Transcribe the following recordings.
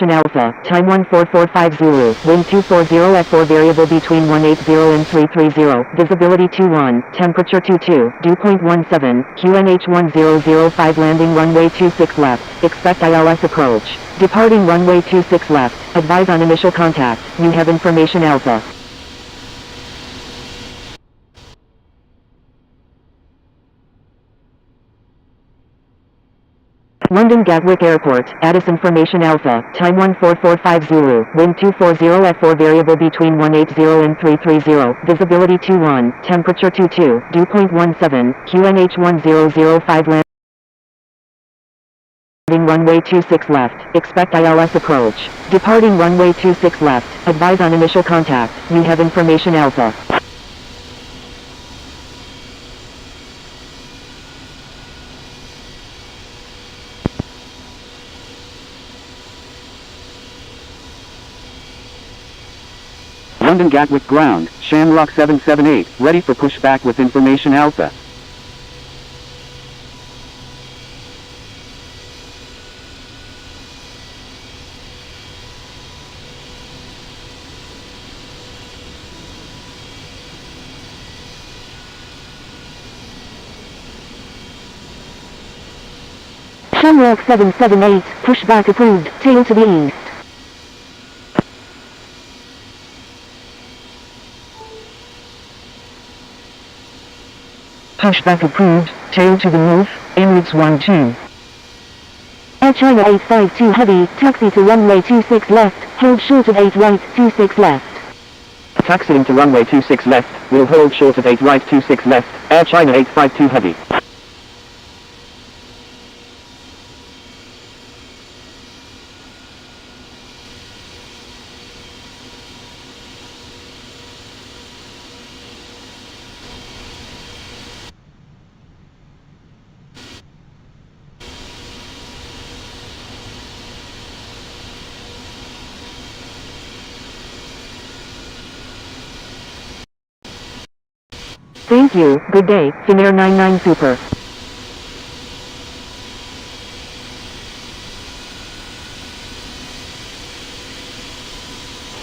Alpha, time 14450, wind 240 at 4 variable between 180 and 330, visibility 21, temperature 22, dew point 17, QNH 1005 landing runway 26 left, expect ILS approach. Departing runway 26 left, advise on initial contact, you have information Alpha. London Gatwick Airport, Addis Information Alpha, time 14450, wind 240 at 4 variable between 180 and 330, visibility 21, temperature 22, dew point 17, QNH 1005 landing runway 26 left, expect ILS approach. Departing runway 26 left, advise on initial contact, you have information Alpha. London Gatwick ground, Shamrock 778, ready for pushback with information Alpha. Shamrock 778, pushback approved, tail to the east. Pushback approved, tail to the north, Emirates 12. Air China 852 heavy, taxi to runway 26 left, hold short of 8 right, 26 left. Taxiing to runway 26 left, will hold short of 8 right 26 left, Air China 852 heavy. Thank you, good day, Finnair 99 Super.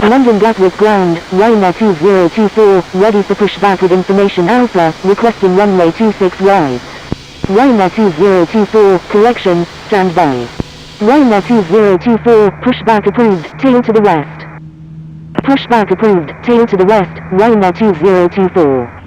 London Gatwick ground, Ryanair 2024, ready for pushback with information Alpha, requesting runway 26 right. Ryanair 2024, correction, stand by. Ryanair 2024, pushback approved, tail to the west. Pushback approved, tail to the west, Ryanair 2024.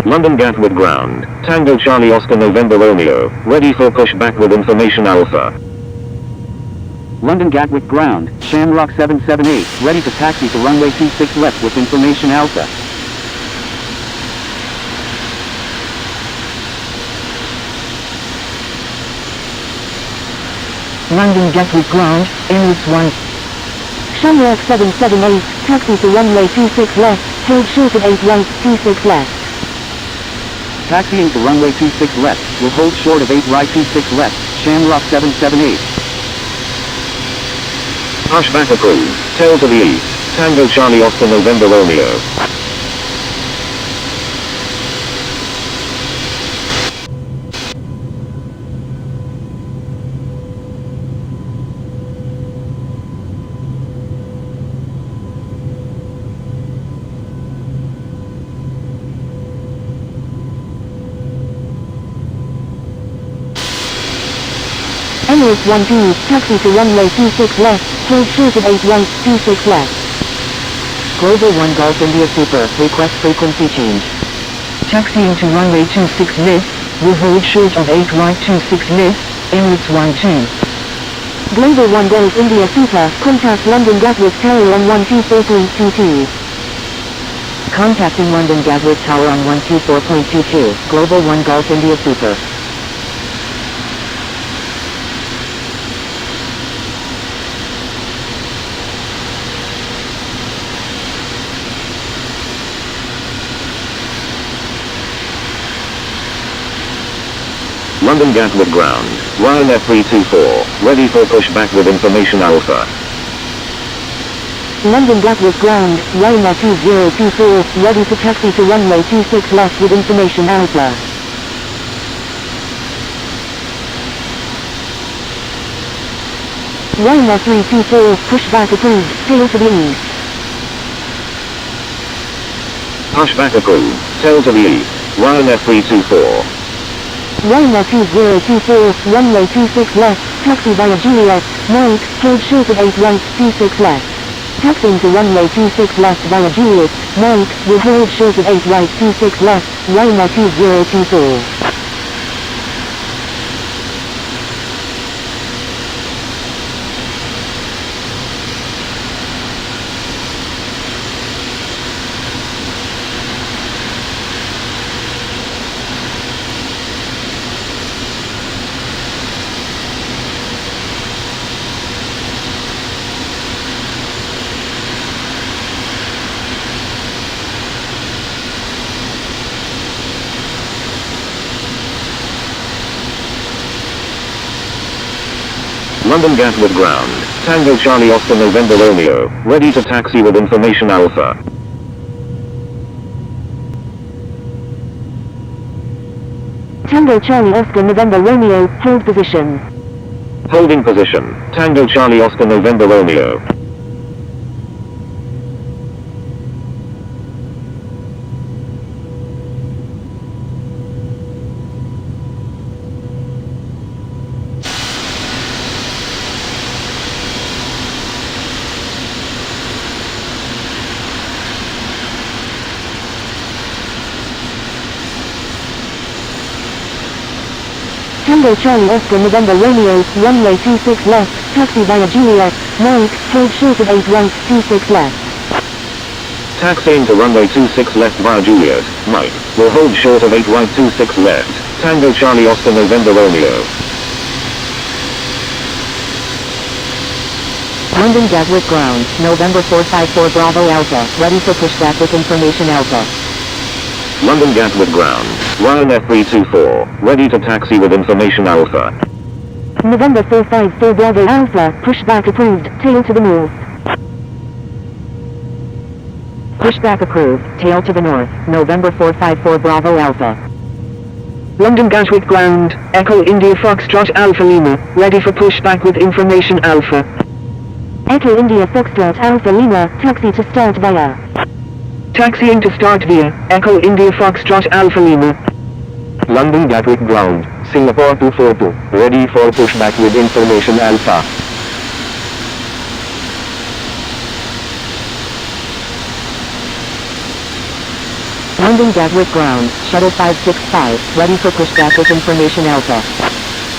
London Gatwick ground, Tango Charlie Oscar November Romeo, ready for pushback with information Alpha. London Gatwick ground, Shamrock 778, ready to taxi to runway 26 left with information Alpha. London Gatwick ground, Emirates 1. Shamrock 778, taxi to runway 26 left, hold short of 8 right, 26 left. Taxiing to runway 26 left, will hold short of 8 right 26 left, Shamrock 778. Pushback approved, tail to the east, Tango Charlie Oscar November Romeo. Emirates 1G, taxi to runway 26 left, hold short of 8 right, 26 left. Global 1 Golf India Super, request frequency change. Taxiing to runway 26 left, will hold short of 8 right 26 left, Emirates 1G. Global 1 Golf India Super, contact London Gatwick Tower on 124.22. Contacting London Gatwick Tower on 124.22, Global 1 Golf India Super. London Gatwick ground, Ryanair 324, ready for pushback with information Alpha. London Gatwick ground, Ryanair 2024, ready for taxi to runway 26 left with information Alpha. Ryanair 324, pushback approved, tail to the east. Pushback approved, tail to the east, Ryanair 324. Ryanair 2024, runway 26 left, taxi via Juliet, Mike, hold short of 8 right, 26 left. Taxiing to runway 26 left via Juliet, Mike, will hold short of 8 right, 26 left, Ryanair 2024. London Gatwick ground, Tango Charlie Oscar November Romeo, ready to taxi with information Alpha. Tango Charlie Oscar November Romeo, hold position. Holding position, Tango Charlie Oscar November Romeo. Tango Charlie Oscar November Romeo, runway 26 left, taxi via Juliet, Mike, hold short of 8 right, 26 left. Taxiing to runway 26 left via Juliet, Mike, will hold short of 8 right 26 left, Tango Charlie Oscar November Romeo. London Gatwick ground, November 454 Bravo Alpha, ready for pushback with information Alpha. London Gatwick ground, Ryanair 324, ready to taxi with information Alpha. November 454 Bravo Alpha, pushback approved, tail to the north. Pushback approved, tail to the north, November 454 Bravo Alpha. London Gatwick ground, Echo India Foxtrot Alpha Lima, ready for pushback with information Alpha. Echo India Foxtrot Alpha Lima, taxi to start via. Taxiing to start via, Echo India Foxtrot Alpha Lima. London Gatwick ground, Singapore 242, ready for pushback with information Alpha. London Gatwick ground, Shuttle 565, ready for pushback with information Alpha.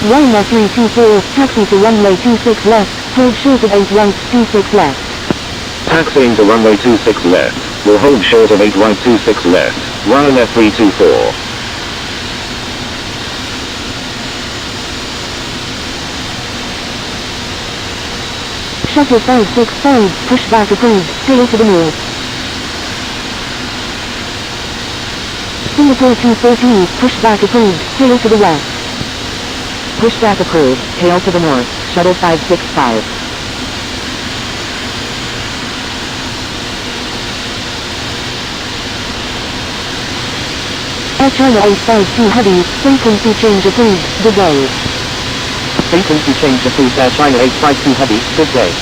Ryanair 324, taxi to runway 26 left, hold short of 8 right, 26 left. Taxiing to runway 26 left, will hold short of 8 right 26 left, Ryanair 324. Shuttle 565, pushback approved, tail to the north. Singapore 214, pushback approved, tail to the west. Pushback approved, tail to the north, Shuttle 565. Air China 852 Heavy, frequency change approved, good day. Frequency change approved, Air China 852 Heavy, good day.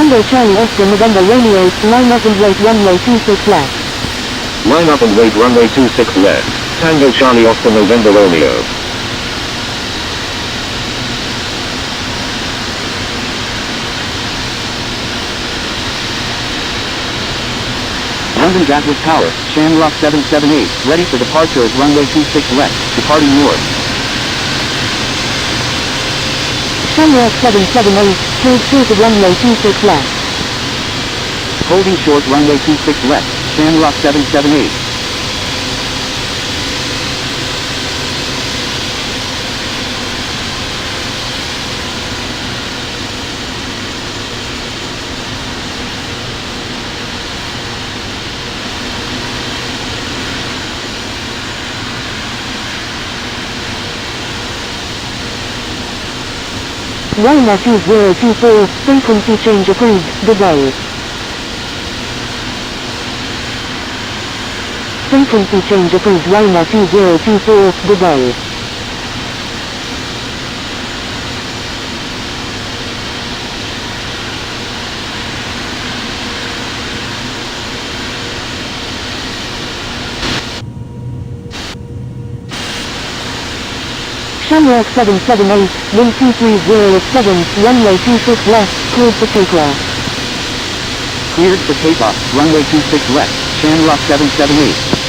Tango Charlie Oscar November Romeo, line up and wait runway 26 left. Line up and wait runway 26 left. Tango Charlie Oscar November Romeo. London Gatwick Tower, Shamrock 778, ready for departure at runway 26 left, departing north. Shamrock 778, hold short of runway 26 left. Holding short runway 26 left, Shamrock 778. Liner 2024, frequency change approved, goodbye. Frequency change approved, liner 2024, goodbye. Shamrock 778, wind 230 at 7, runway 26 left, cleared for takeoff. Cleared for takeoff, runway 26 left, Shamrock 778.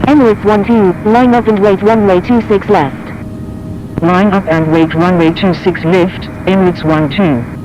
Emirates 12, line up and wait runway 26 left. Line up and wait runway 26 left, Emirates 12.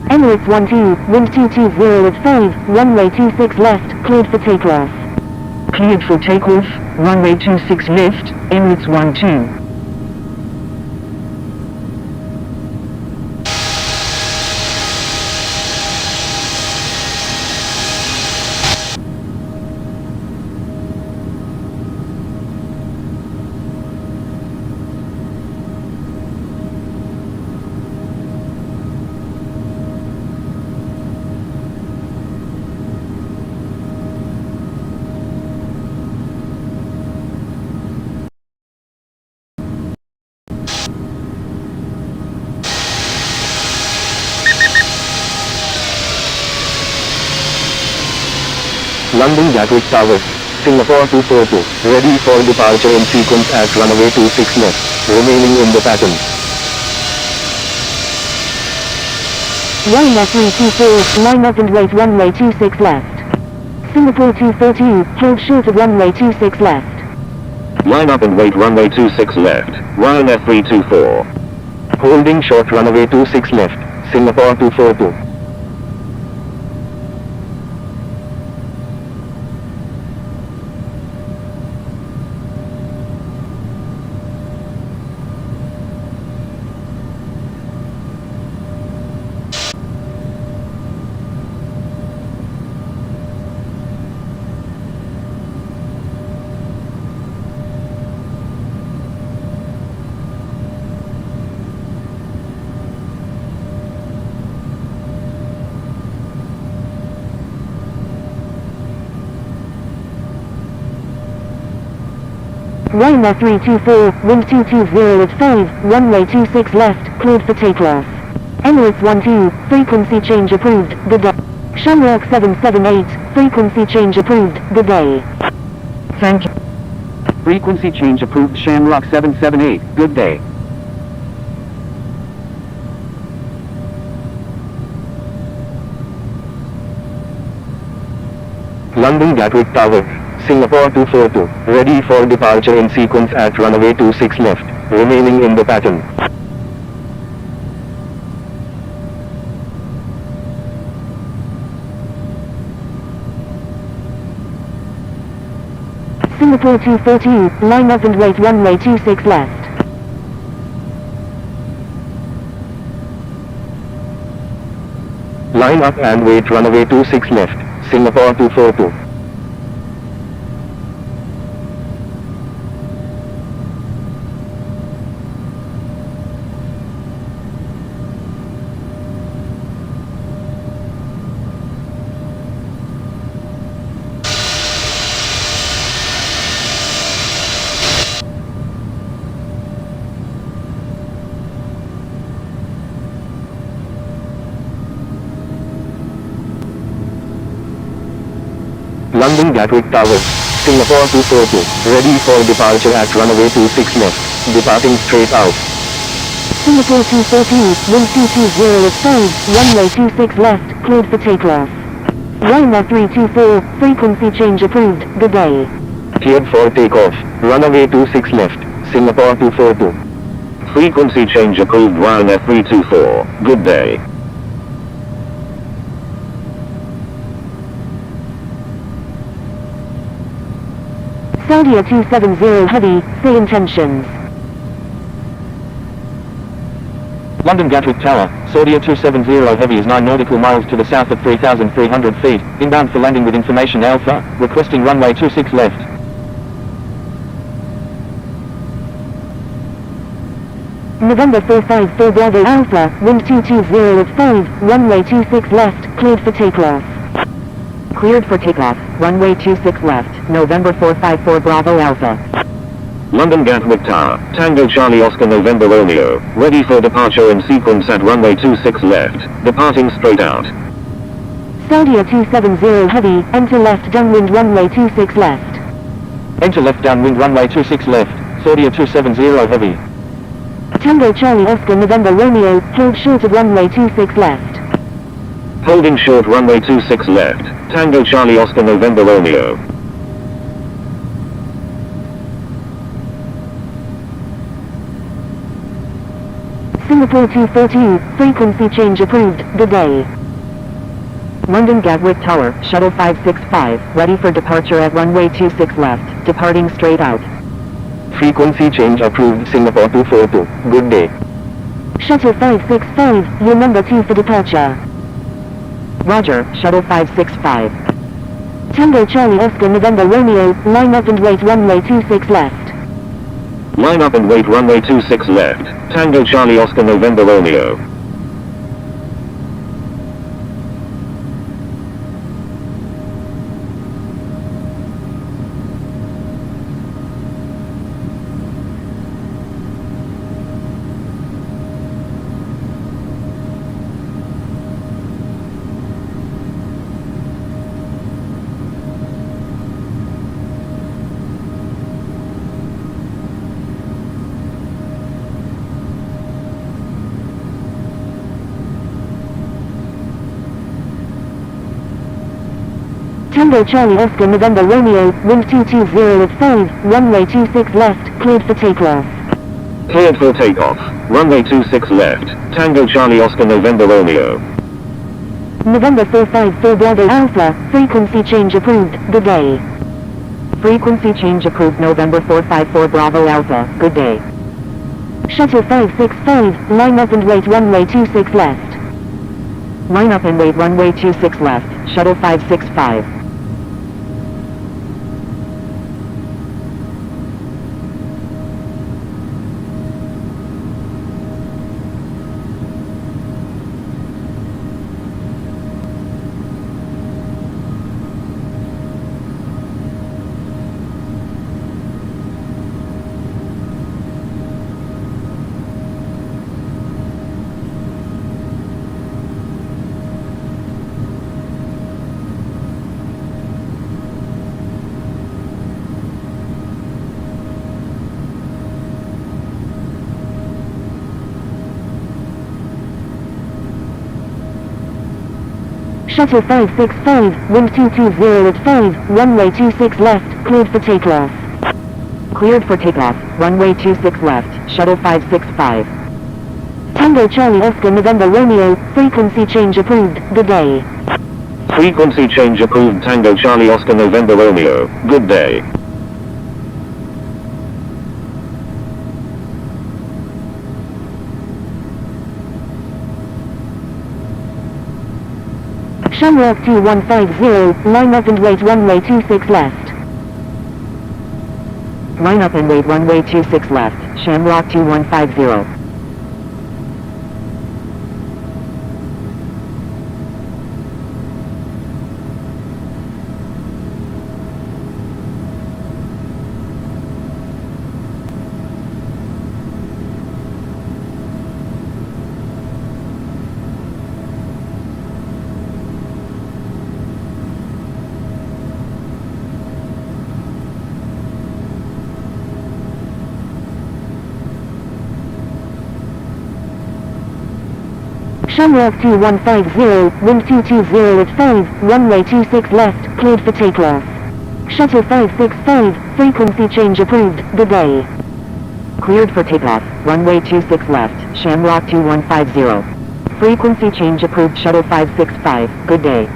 Emirates 12, wind 220 at 5, runway 26 left, cleared for takeoff. Cleared for takeoff, runway 26 left, Emirates 12. London Gatwick Tower, Singapore 242, ready for departure in sequence at runway 26 left, remaining in the pattern. Liner 324, line up and wait runway 26 left. Singapore 242, hold short of runway 26 left. Line up and wait runway 26 left, Ryanair 324. Holding short runway 26 left, Singapore 242. Ryanair 324, wind 220 at 5, runway 26 left, cleared for takeoff. Emirates 12, frequency change approved, good day. Shamrock 778, frequency change approved, good day. Thank you. Frequency change approved Shamrock 778, good day. London Gatwick Tower, Singapore 242, ready for departure in sequence at runway 26 left, remaining in the pattern. Singapore 242, line up and wait runway 26 left. Line up and wait runway 26 left, Singapore 242. London Gatwick Tower, Singapore 242, ready for departure at runway 26 left, departing straight out. Singapore 242, wind 220 at 5, runway 26 left, cleared for takeoff. Ryanair 324, frequency change approved, good day. Cleared for takeoff, runway 26 left, Singapore 242. Frequency change approved Ryanair 324, good day. Saudia 270 heavy, say intentions. London Gatwick Tower, Saudia 270 heavy is 9 nautical miles to the south at 3,300 feet, inbound for landing with information Alpha, requesting runway 26 left. November 454 Bravo Alpha, wind 220 at 5, runway 26 left, cleared for takeoff. Cleared for takeoff, runway 26 left, November 454 Bravo Alpha. London Gatwick Tower, Tango Charlie Oscar November Romeo, ready for departure in sequence at runway 26 left, departing straight out. Saudia 270 heavy, enter left downwind runway 26 left. Enter left downwind runway 26 left, Saudia 270 heavy. Tango Charlie Oscar November Romeo, hold short of runway 26 left. Holding short runway 26 left, Tango Charlie Oscar November Romeo. Singapore 242, frequency change approved, good day. London Gatwick Tower, Shuttle 565, ready for departure at runway 26 left, departing straight out. Frequency change approved Singapore 242, good day. Shuttle 565, your number 2 for departure. Roger, Shuttle 565. Tango Charlie Oscar November Romeo, line up and wait runway 26 left. Line up and wait runway 26 left, Tango Charlie Oscar November Romeo. Tango Charlie Oscar November Romeo, wind 220 at 5, runway 26 left, cleared for takeoff. Cleared for takeoff, runway 26 left, Tango Charlie Oscar November Romeo. November 454 Bravo Alpha, frequency change approved, good day. Frequency change approved November 454 Bravo Alpha, good day. Shuttle 565, line up and wait runway 26 left. Line up and wait runway 26 left, Shuttle 565. Shuttle 565, wind 220 at 5, runway 26 left, cleared for takeoff. Cleared for takeoff, runway 26 left, shuttle 565. Tango Charlie Oscar November Romeo, frequency change approved, good day. Frequency change approved. Tango Charlie Oscar November Romeo. Good day. Shamrock 2150, line up and wait runway 26 left. Line up and wait runway 26 left, Shamrock 2150. Shamrock 2150, wind 220 at 5, runway 26 left, cleared for takeoff. Shuttle 565, frequency change approved, good day. Cleared for takeoff, runway 26 left, Shamrock 2150. Frequency change approved, shuttle 565, good day.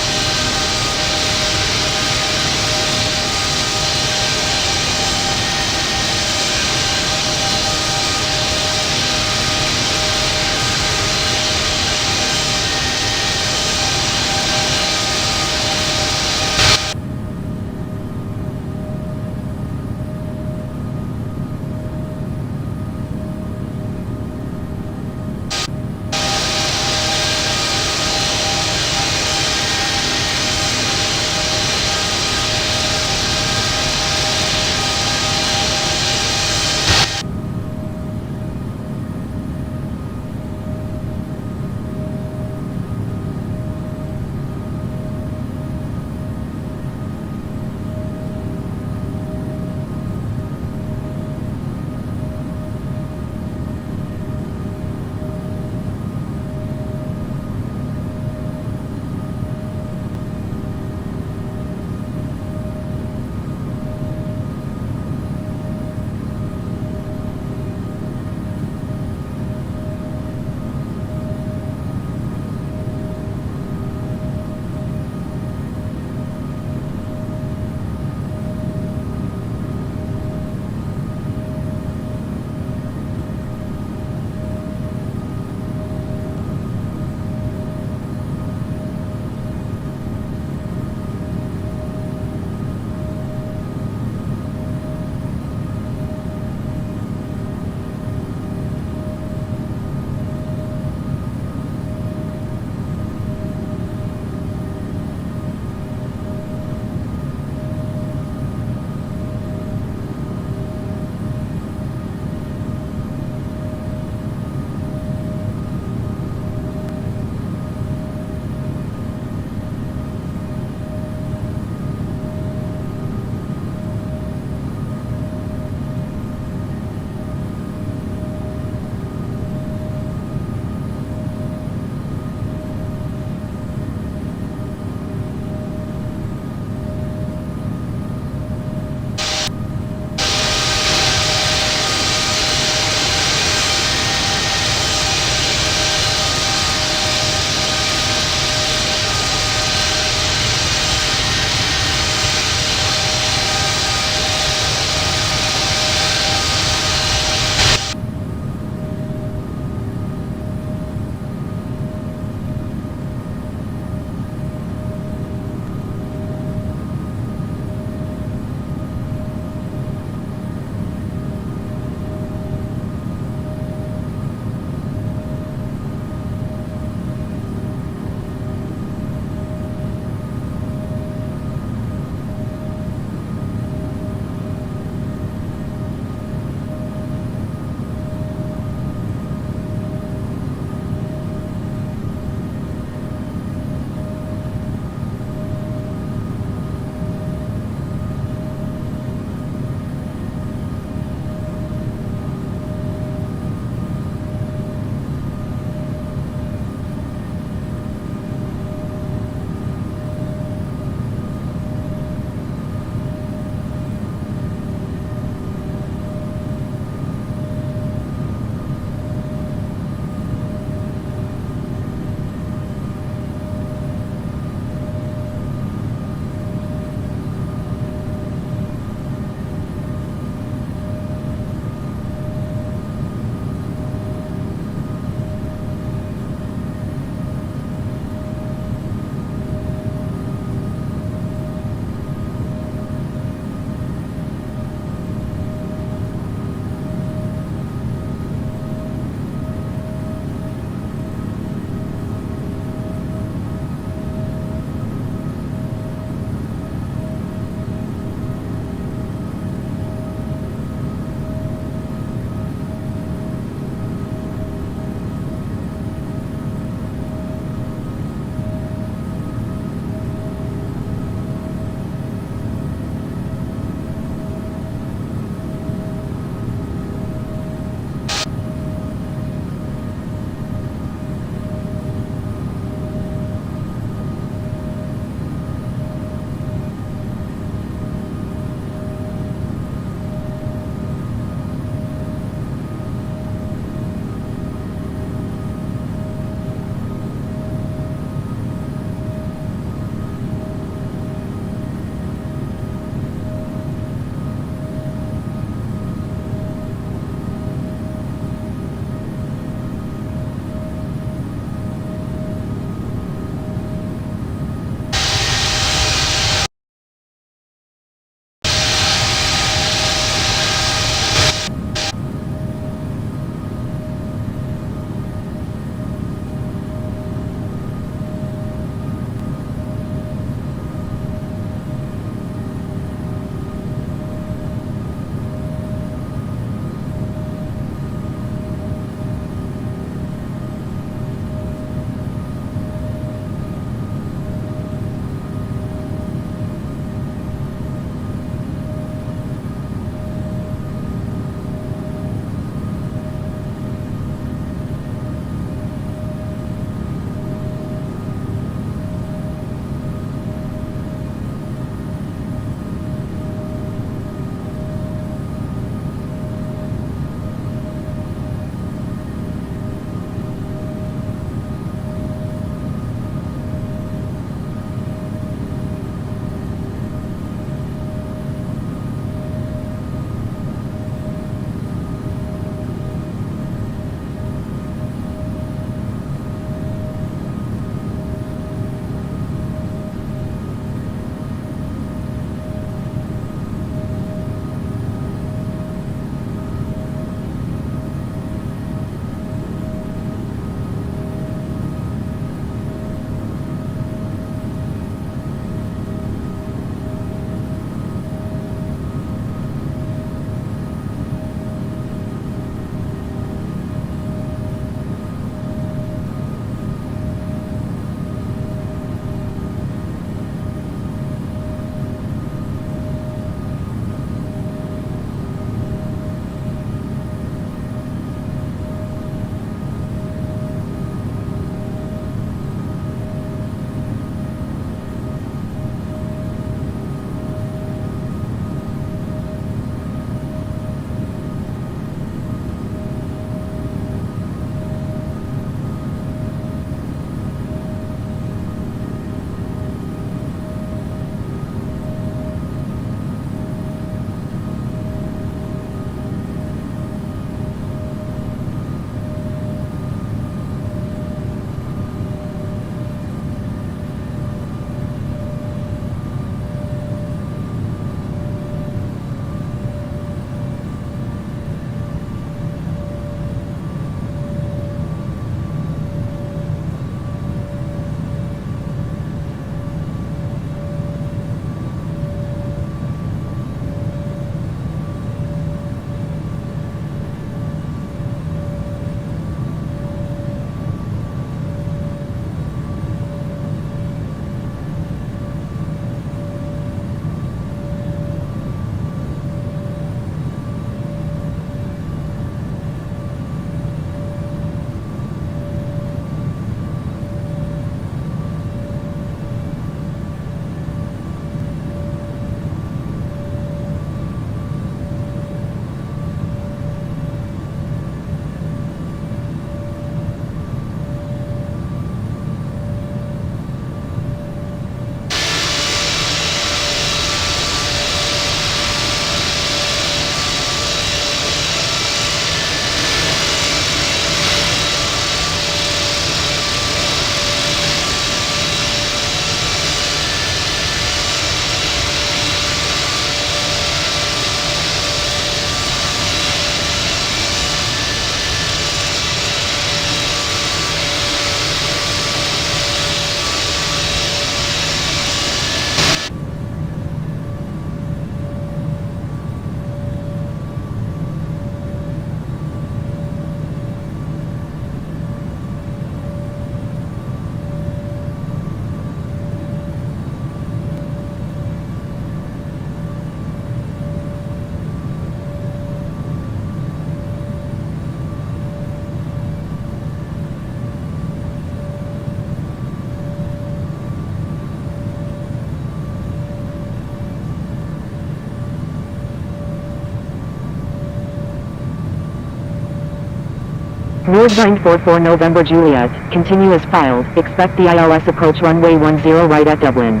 Nordwind 44 November Juliet, continue as filed, expect the ILS approach runway 10 right at Dublin.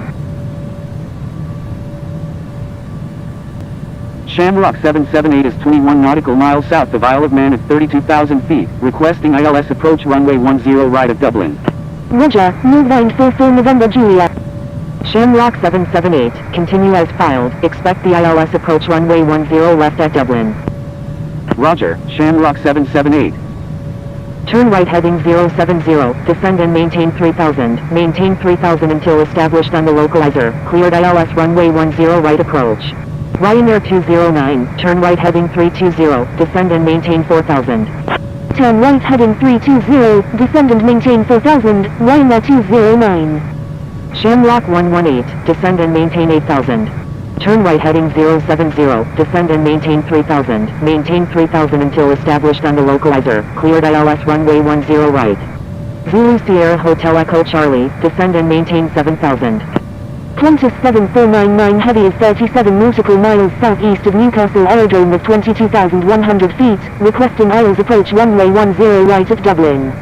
Shamrock 778 is 21 nautical miles south of Isle of Man at 32,000 feet, requesting ILS approach runway 10 right at Dublin. Roger, Nordwind 44 November Juliet. Shamrock 778, continue as filed, expect the ILS approach runway 10 left at Dublin. Roger, Shamrock 778. Turn right heading 070, descend and maintain 3000, maintain 3000 until established on the localizer, cleared ILS runway 10 right approach. Ryanair 209, turn right heading 320, descend and maintain 4000. Turn right heading 320, descend and maintain 4000, Ryanair 209. Shamrock 118, descend and maintain 8000. Turn right heading 070, descend and maintain 3000, maintain 3000 until established on the localizer, cleared ILS runway 10 right. Zulu Sierra Hotel Echo Charlie, descend and maintain 7000. Qantas 7499 Heavy is 37 nautical miles southeast of Newcastle Aerodrome with 22,100 feet, requesting ILS approach runway 10 right at Dublin.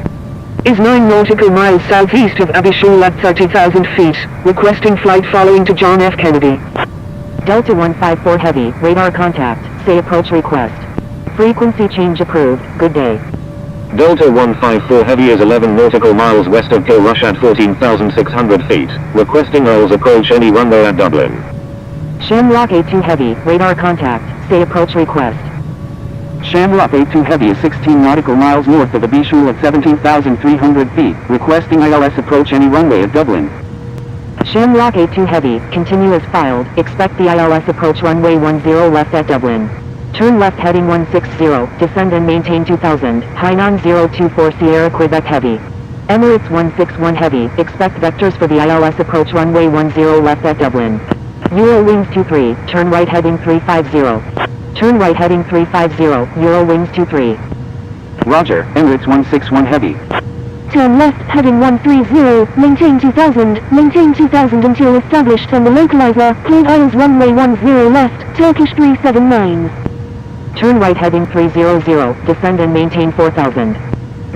Is 9 nautical miles southeast of Abbeyshole at 30,000 feet, requesting flight following to John F. Kennedy. Delta 154 Heavy, radar contact, say approach request. Frequency change approved, good day. Delta 154 Heavy is 11 nautical miles west of Kilrush at 14,600 feet, requesting ILS approach any runway at Dublin. Shamrock 82 Heavy, radar contact, say approach request. Shamrock 82 Heavy is 16 nautical miles north of Abbeyshole at 17,300 feet, requesting ILS approach any runway at Dublin. Shamrock 82 Heavy, continue as filed, expect the ILS approach runway 10 left at Dublin. Turn left heading 160, descend and maintain 2000, Hainan 024 Sierra Quebec Heavy. Emirates 161 Heavy, expect vectors for the ILS approach runway 10 left at Dublin. Eurowings 23, turn right heading 350. Turn right heading 350, Eurowings 23. Roger, Emirates 161 Heavy. Turn left heading 130, maintain 2000 until established on the localizer, cleared ILS runway 10 left, Turkish 379. Turn right heading 300, descend and maintain 4000.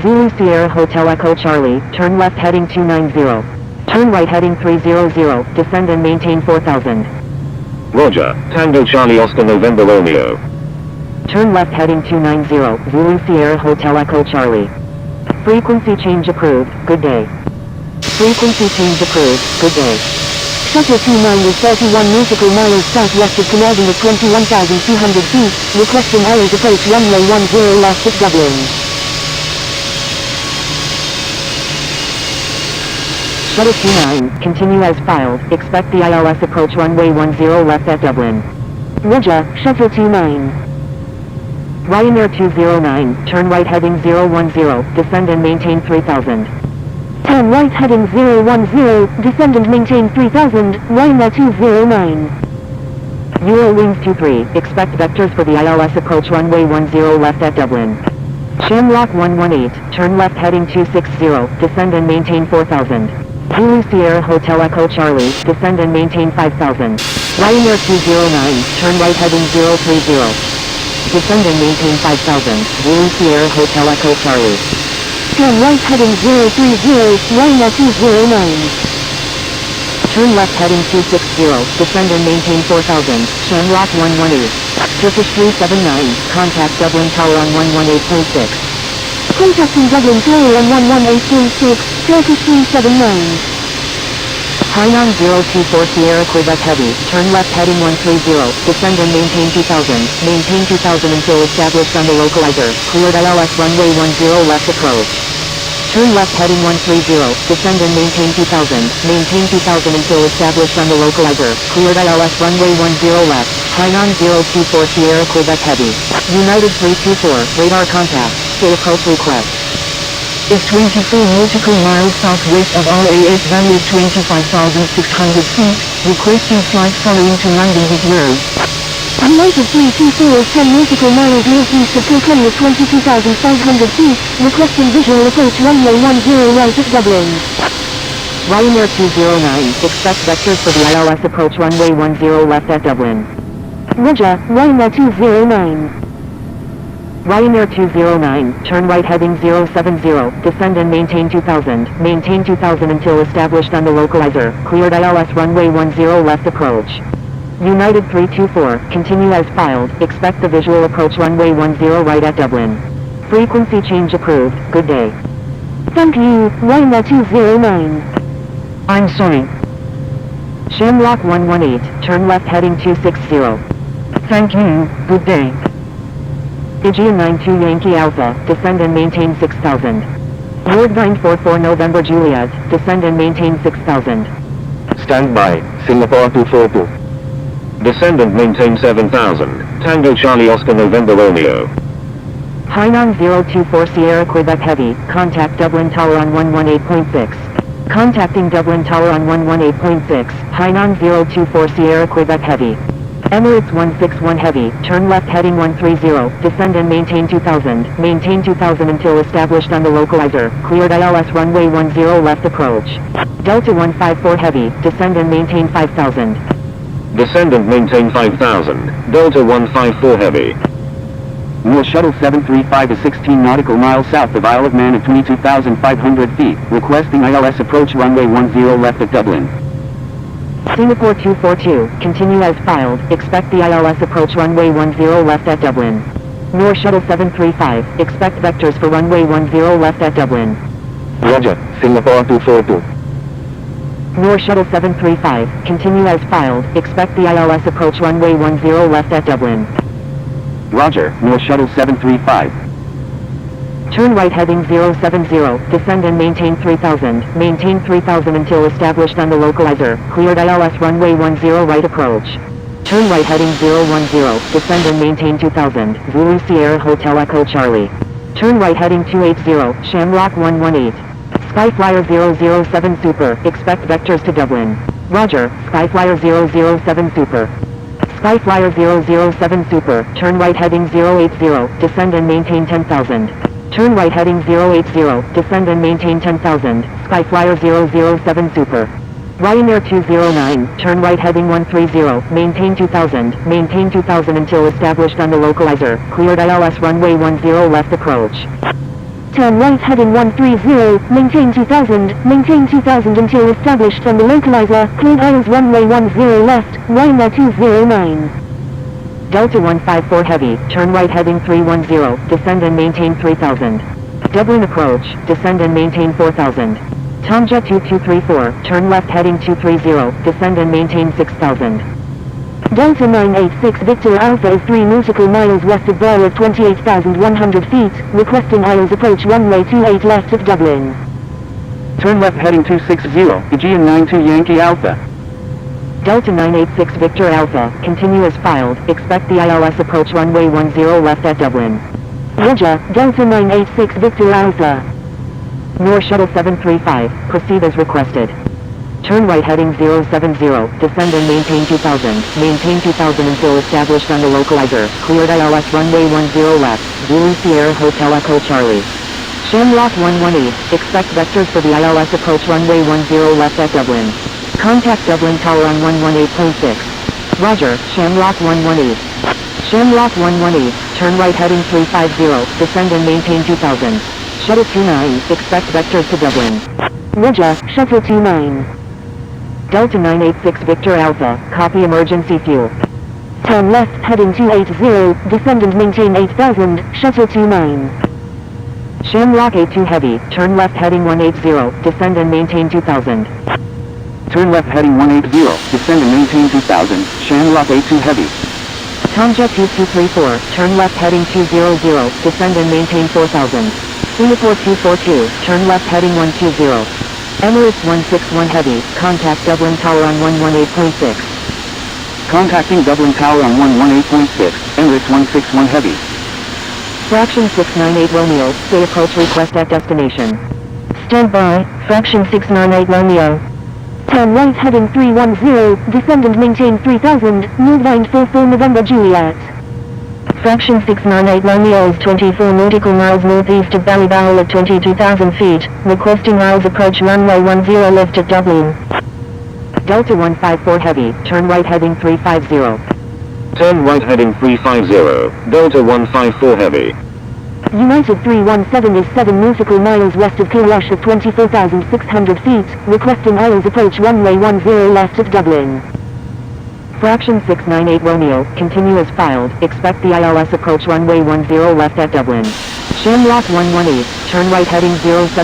Zulu Sierra Hotel Echo Charlie, turn left heading 290. Turn right heading 300, descend and maintain 4000. Roger, Tango Charlie Oscar November Romeo. Turn left heading 290, Zulu Sierra Hotel Echo Charlie. Frequency change approved, good day. Frequency change approved, good day. Shuttle 29 is 31 nautical miles southwest of Carmarthen at 21,200 feet, requesting ILS approach runway 10 left at Dublin. Shuttle 29, continue as filed, expect the ILS approach runway 10 left at Dublin. Roger, Shuttle 29. Ryanair 209, turn right heading 010, descend and maintain 3000. Turn right heading 010, descend and maintain 3000, Ryanair 209. Eurowings 23, expect vectors for the ILS approach runway 10 left at Dublin. Shamrock 118, turn left heading 260, descend and maintain 4000. Zulu Sierra Hotel Echo Charlie, descend and maintain 5000. Ryanair 209, turn right heading 030. Descend and maintain 5000, Zulu Sierra Hotel Echo Charlie. Turn right heading 030, Ryanair 209. Turn left heading 260, descend and maintain 4000, Shamrock 118. Turkish 379, contact Dublin Tower on 118.6. Contacting Dublin Tower on 118.6, Turkish 379. Hainan 024 Sierra Quebec Heavy, turn left heading 130, descend and maintain 2000, maintain 2000 until established on the localizer, cleared ILS runway 10 left approach. Turn left heading 130, descend and maintain 2000, maintain 2000 until established on the localizer, cleared ILS runway 10 left, Hainan 024 Sierra Quebec Heavy. United 324, radar contact, say approach request. Is 24 nautical miles southwest of RAS value 25,600 feet, requesting flight following to London Heathrow. United 324 is 10 nautical miles northeast of Kilkenny at 22,500 feet, requesting visual approach runway 10 right at Dublin. Ryanair 209, expect vectors for the ILS approach runway 10 left at Dublin. Roger, Ryanair 209. Ryanair 209, turn right heading 070, descend and maintain 2000, maintain 2000 until established on the localizer, cleared ILS runway 10 left approach. United 324, continue as filed, expect the visual approach runway 10 right at Dublin. Frequency change approved, good day. Thank you, Ryanair 209. I'm sorry. Shamrock 118, turn left heading 260. Thank you, good day. Aegean 92 Yankee Alpha, descend and maintain 6000. Nord 944 November Juliet, descend and maintain 6000. Stand by, Singapore 242. Descend and maintain 7000, Tango Charlie Oscar November Romeo. Hainan 024 Sierra Quebec Heavy, contact Dublin Tower on 118.6. Contacting Dublin Tower on 118.6, Hainan 024 Sierra Quebec Heavy. Emirates 161 Heavy, turn left heading 130, descend and maintain 2000, maintain 2000 until established on the localizer, cleared ILS runway 10 left approach. Delta 154 Heavy, descend and maintain 5000. Descend and maintain 5000, Delta 154 Heavy. North Shuttle 735 is 16 nautical miles south of Isle of Man at 22,500 feet, requesting ILS approach runway 10 left at Dublin. Singapore 242, continue as filed, expect the ILS approach runway 10 left at Dublin. North Shuttle 735, expect vectors for runway 10 left at Dublin. Roger, Singapore 242. North Shuttle 735, continue as filed, expect the ILS approach runway 10 left at Dublin. Roger, North Shuttle 735. Turn right heading 070, descend and maintain 3000, maintain 3000 until established on the localizer, cleared ILS runway 10 right approach. Turn right heading 010, descend and maintain 2000, Zulu Sierra Hotel Echo Charlie. Turn right heading 280, Shamrock 118. Skyflyer 007 Super, expect vectors to Dublin. Roger, Skyflyer 007 Super. Skyflyer 007 Super, turn right heading 080, descend and maintain 10,000. Turn right heading 080, descend and maintain 10,000, Skyflyer 007 Super. Ryanair 209, turn right heading 130, maintain 2000 until established on the localizer, cleared ILS runway 10 left approach. Turn right heading 130, maintain 2000 until established on the localizer, cleared ILS runway 10 left, Ryanair 209. Delta 154 Heavy, turn right heading 310, descend and maintain 3000. Dublin approach, descend and maintain 4000. Tomjet 2234, turn left heading 230, descend and maintain 6000. Delta 986 Victor Alpha is 3 nautical miles west of Bray at 28,100 feet, requesting ILS approach runway 28 left at Dublin. Turn left heading 260, Aegean 92 Yankee Alpha. Delta 986 Victor Alpha, continue as filed, expect the ILS approach runway 10 left at Dublin. Roger, Delta 986 Victor Alpha. North Shuttle 735, proceed as requested. Turn right heading 070, descend and maintain 2000, maintain 2000 until established on the localizer, cleared ILS runway 10 left, Zulu Sierra Hotel Echo Charlie. Shamrock 118, expect vectors for the ILS approach runway 10 left at Dublin. Contact Dublin Tower on 118.6. Roger, Shamrock 118. Shamrock 118, turn right heading 350, descend and maintain 2000. Shuttle 29, expect vectors to Dublin. Roger, Shuttle 29. Delta 986 Victor Alpha, copy emergency fuel. Turn left heading 280, descend and maintain 8000, Shuttle 29. Shamrock A2 Heavy, turn left heading 180, descend and maintain 2000. Turn left heading 180, descend and maintain 2000, Shamrock A2 Heavy. Tomjet 2234, turn left heading 200, descend and maintain 4000. Singapore 242, turn left heading 120. Emirates 161 Heavy, contact Dublin Tower on 118.6. Contacting Dublin Tower on 118.6, Emirates 161 Heavy. Fraction 698 Romeo, say approach request at destination. Stand by, Fraction 698 Romeo. Turn right heading 310, descend and maintain 3000, Nord 944 November Juliet. Fraction 698 Romeo is 24 nautical miles northeast of Ballybowel at 22,000 feet, requesting ILS approach runway 10 left at Dublin. Delta 154 Heavy, turn right heading 350. Turn right heading 350, Delta 154 Heavy. United 317 is 7 nautical miles west of Kilrush at 24,600 feet, requesting ILS approach runway 10 left at Dublin. Fraction 698 Romeo, continue as filed, expect the ILS approach runway 10 left at Dublin. Shamrock 118, turn right heading 070,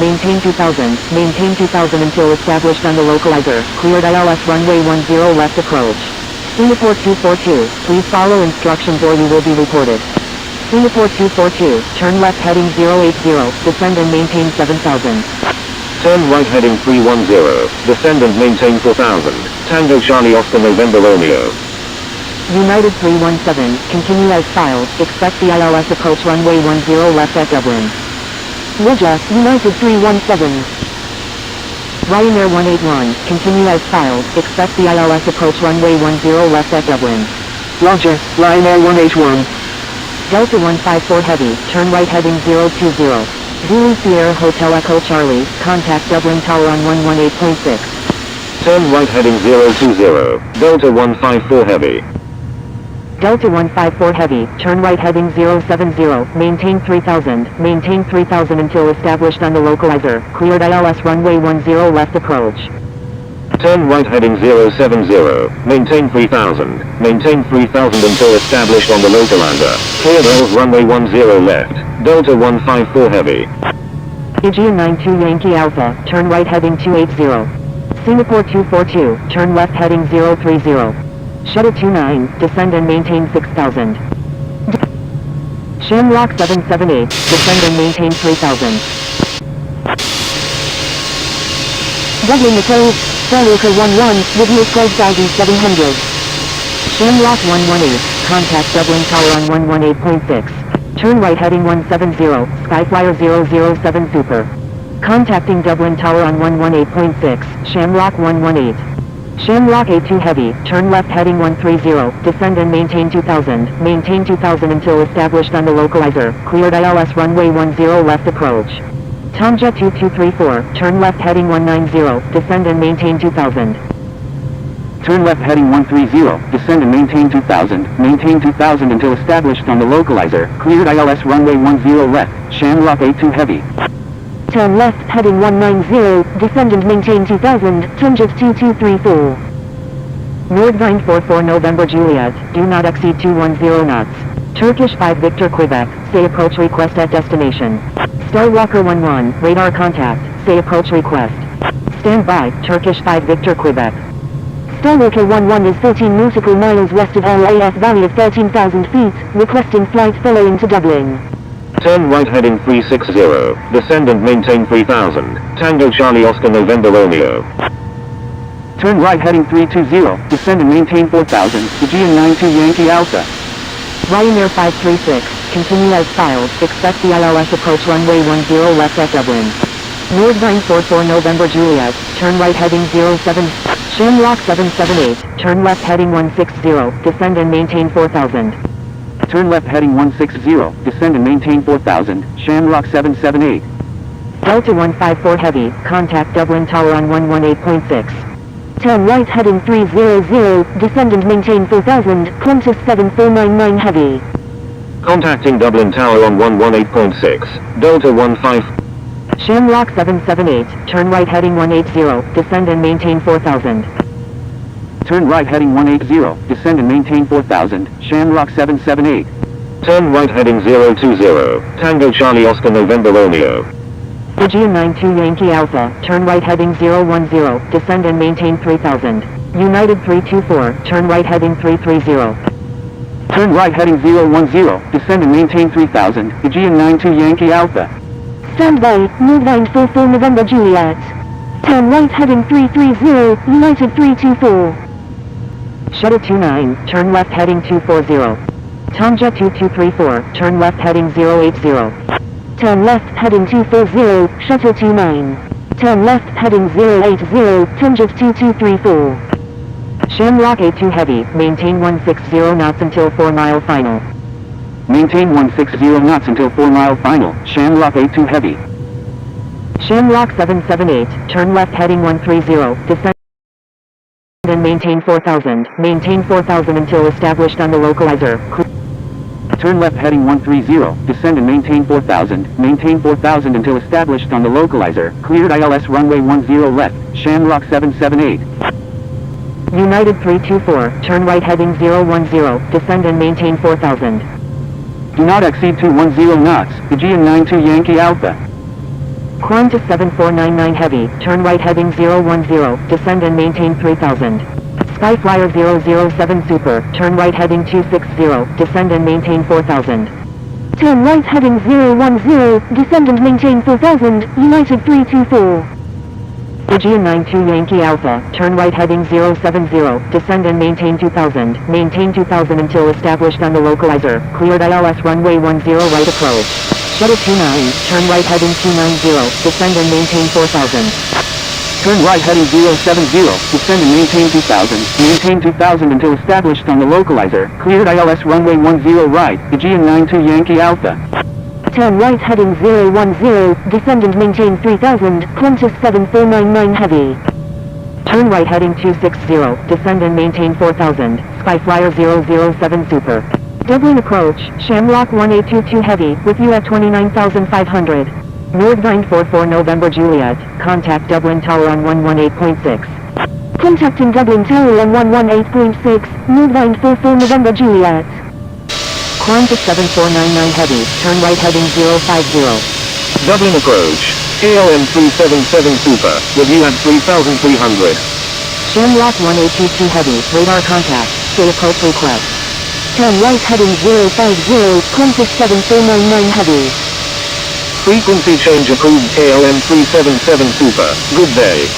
maintain 2000 until established on the localizer, cleared ILS runway 10 left approach. Singapore 242, please follow instructions or you will be reported. Singapore 242, turn left heading 080, descend and maintain 7000. Turn right heading 310, descend and maintain 4000, Tango Charlie Oscar November Romeo. United 317, continue as filed, expect the ILS approach runway 10 left at Dublin. Roger, United 317. Ryanair 181, continue as filed, expect the ILS approach runway 10 left at Dublin. Roger, Ryanair 181. Delta 154 Heavy, turn right heading 020. Zulu Sierra Hotel Echo Charlie, contact Dublin Tower on 118.6. Turn right heading 020, Delta 154 Heavy. Delta 154 Heavy, turn right heading 070, maintain 3000 until established on the localizer, cleared ILS runway 10 left approach. Turn right heading 070, maintain 3000 until established on the localizer, cleared ILS runway 10 left, Delta 154 Heavy. Aegean 92 Yankee Alpha, turn right heading 280. Singapore 242, turn left heading 030. Shuttle 29, descend and maintain 6000. Shamrock 778, descend and maintain 3000. Dublin Nicole, Starlooker 11, with you 12,700. Shamrock 118, contact Dublin Tower on 118.6. Turn right heading 170, Skyflyer 007 Super. Contacting Dublin Tower on 118.6, Shamrock 118. Shamrock A2 Heavy, turn left heading 130, descend and maintain 2000 until established on the localizer, cleared ILS runway 10 left approach. Tomja 2234, turn left heading 190, descend and maintain 2000. Turn left heading 130, descend and maintain 2000 until established on the localizer, cleared ILS runway 10 left, Shamrock A2 Heavy. Turn left heading 190, descend and maintain 2000, Tunjet 2234. Nordvine 44 November Juliet, do not exceed 210 knots. Turkish 5 Victor Quebec, say approach request at destination. Starwalker 11, radar contact, say approach request. Stand by, Turkish 5 Victor Quebec. Starwalker 11 is 13 nautical miles west of RAF Valley of 13,000 feet, requesting flight following to Dublin. Turn right heading 360, descend and maintain 3000, Tango Charlie Oscar November Romeo. Turn right heading 320, descend and maintain 4000, Aegean 92 Yankee Alpha. Ryanair 536, continue as filed, expect the ILS approach runway 10 left at Dublin. Nordvine 44 November Juliet, turn right heading 07, Shamrock 778, turn left heading 160, descend and maintain 4000. Turn left heading 160, descend and maintain 4000, Shamrock 778. Delta 154 Heavy, contact Dublin Tower on 118.6. Turn right heading 300, descend and maintain 4000, Qantas 7499 Heavy. Contacting Dublin Tower on 118.6, Delta 15. Shamrock 778, turn right heading 180, descend and maintain 4000. Turn right heading 180, descend and maintain 4000, Shamrock 778. Turn right heading 020, Tango Charlie Oscar November Romeo. Aegean 92 Yankee Alpha, turn right heading 010, descend and maintain 3000. United 324, turn right heading 330. Turn right heading 010, descend and maintain 3000, Aegean 92 Yankee Alpha. Stand by, Nordvine 44 November Juliet. Turn right heading 330, United 324. Shuttle 29, turn left heading 240. Tomja 2234, turn left heading 080. Turn left heading 240, Shuttle 29. Turn left heading 080, Tunjet 2234. Shamrock A2 Heavy, maintain 160 knots until 4 mile final. Maintain 160 knots until 4 mile final, Shamrock A2 Heavy. Shamrock 778, turn left heading 130, descend and maintain 4000 until established on the localizer. Turn left heading 130, descend and maintain 4000, maintain 4000 until established on the localizer, cleared ILS runway 10 left, Shamrock 778. United 324, turn right heading 010, descend and maintain 4000. Do not exceed 210 knots, Aegean 92 Yankee Alpha. Qantas 7499 Heavy, turn right heading 010, descend and maintain 3000. Skyflyer 007 Super, turn right heading 260, descend and maintain 4000. Turn right heading 010, descend and maintain 4000, United 324. Aegean 92 Yankee Alpha, turn right heading 070, descend and maintain 2000, maintain 2000 until established on the localizer, cleared ILS runway 10 right approach. Shuttle 29, turn right heading 290, descend and maintain 4000. Turn right heading 070, descend and maintain 2000, maintain 2000 until established on the localizer, cleared ILS runway 10 right, Aegean 92 Yankee Alpha. Turn right heading 010, descend and maintain 3000, Qantas 7499 Heavy. Turn right heading 260, descend and maintain 4000, Skyflyer 007 Super. Dublin approach, Shamrock 1822 Heavy, with you at 29,500. Nord 944 November Juliet, contact Dublin Tower on 118.6. Contacting Dublin Tower on 118.6, Nord 944 November Juliet. Qantas 7499 Heavy, turn right heading 050. Dublin approach, KLM 377 Super, with you at 3,300. Shamrock 1822 Heavy, radar contact, say approach request. Turn right heading 050, Qantas 7499 Heavy. Frequency change approved KLM 377 Super, good day.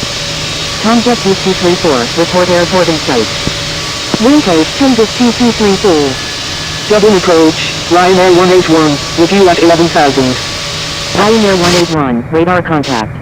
Tomjet 2234, report airport in sight. Wincode, Tomjet 2234. Dublin approach, Ryanair 181, with you at 11,000. Ryanair 181, radar contact.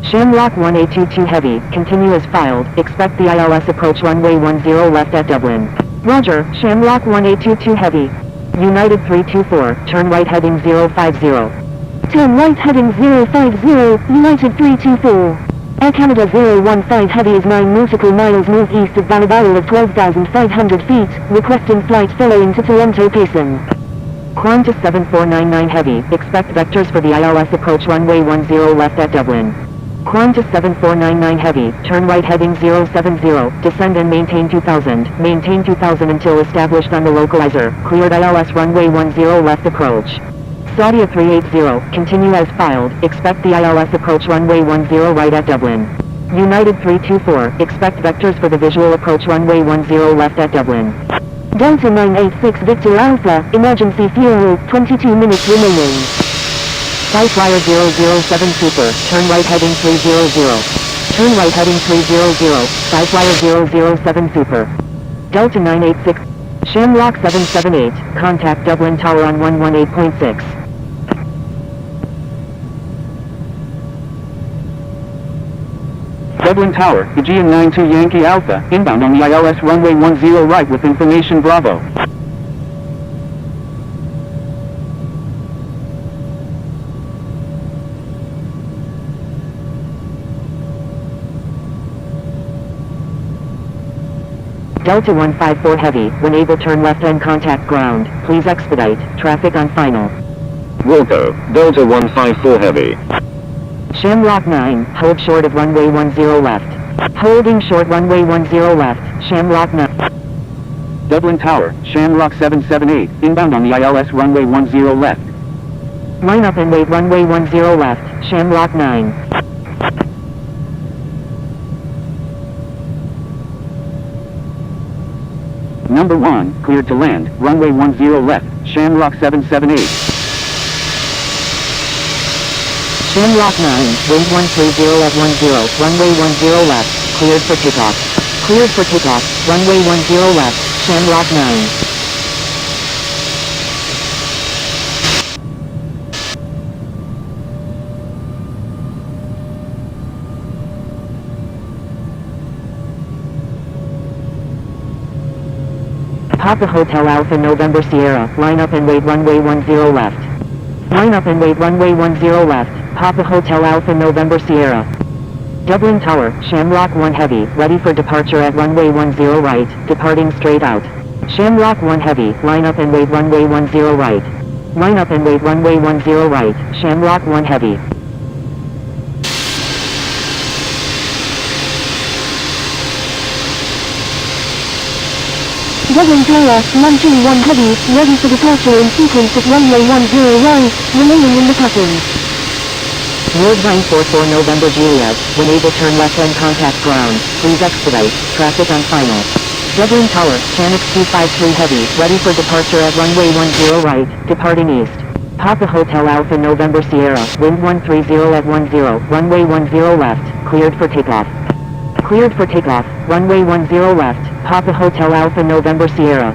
Shamrock 1822 Heavy, continue as filed, expect the ILS approach runway 10 left at Dublin. Roger, Shamrock 1822 Heavy. United 324, turn right heading 050. Turn right heading 050, United 324. Air Canada 015 Heavy is 9 nautical miles northeast of Ballyball at 12,500 feet, requesting flight following to Toronto Pearson. Qantas 7499 Heavy, expect vectors for the ILS approach runway 10 left at Dublin. Qantas 7499 Heavy, turn right heading 070, descend and maintain 2000, maintain 2000 until established on the localizer, cleared ILS runway 10 left approach. Saudia 380, continue as filed, expect the ILS approach runway 10 right at Dublin. United 324, expect vectors for the visual approach runway 10 left at Dublin. Delta 986 Victor Alpha, emergency fuel, 22 minutes remaining. Skyflyer 007 Super, turn right heading 300. Turn right heading 300, Skyflyer 007 Super. Delta 986, Shamrock 778, contact Dublin Tower on 118.6. Dublin Tower, Aegean 92 Yankee Alpha, inbound on the ILS runway 10 right with information Bravo. Delta 154 Heavy, when able turn left and contact ground, please expedite, traffic on final. Wilco, Delta 154 Heavy. Shamrock 9, hold short of runway 10 left. Holding short runway 10 left, Shamrock 9. Dublin Tower, Shamrock 778, inbound on the ILS runway 10 left. Line up and wait runway 10 left, Shamrock 9. Number 1, cleared to land, runway 10 left, Shamrock 778. Shamrock 9, wind 130 at 10, runway 10 left, cleared for takeoff. Cleared for takeoff, runway 10 left, Shamrock 9. Papa Hotel Alpha November Sierra, line up and wait runway 10 left. Line up and wait runway 10 left, Papa Hotel Alpha November Sierra. Dublin Tower, Shamrock 1 Heavy, ready for departure at runway 10 right, departing straight out. Shamrock 1 Heavy, line up and wait runway 10 right. Line up and wait runway 10 right, Shamrock 1 Heavy. Dublin Tower, launching 1 Heavy, ready for departure in sequence at runway 10 right, remaining in the pattern. Road 944 November Juliet, when able turn left and contact ground, please expedite, traffic on final. Dublin Tower, Chanix 253 Heavy, ready for departure at runway 10 right, departing east. Papa Hotel Alpha November Sierra, wind 130 at 10, runway 10 left, cleared for takeoff. Cleared for takeoff, runway 10 left, Papa Hotel Alpha November Sierra.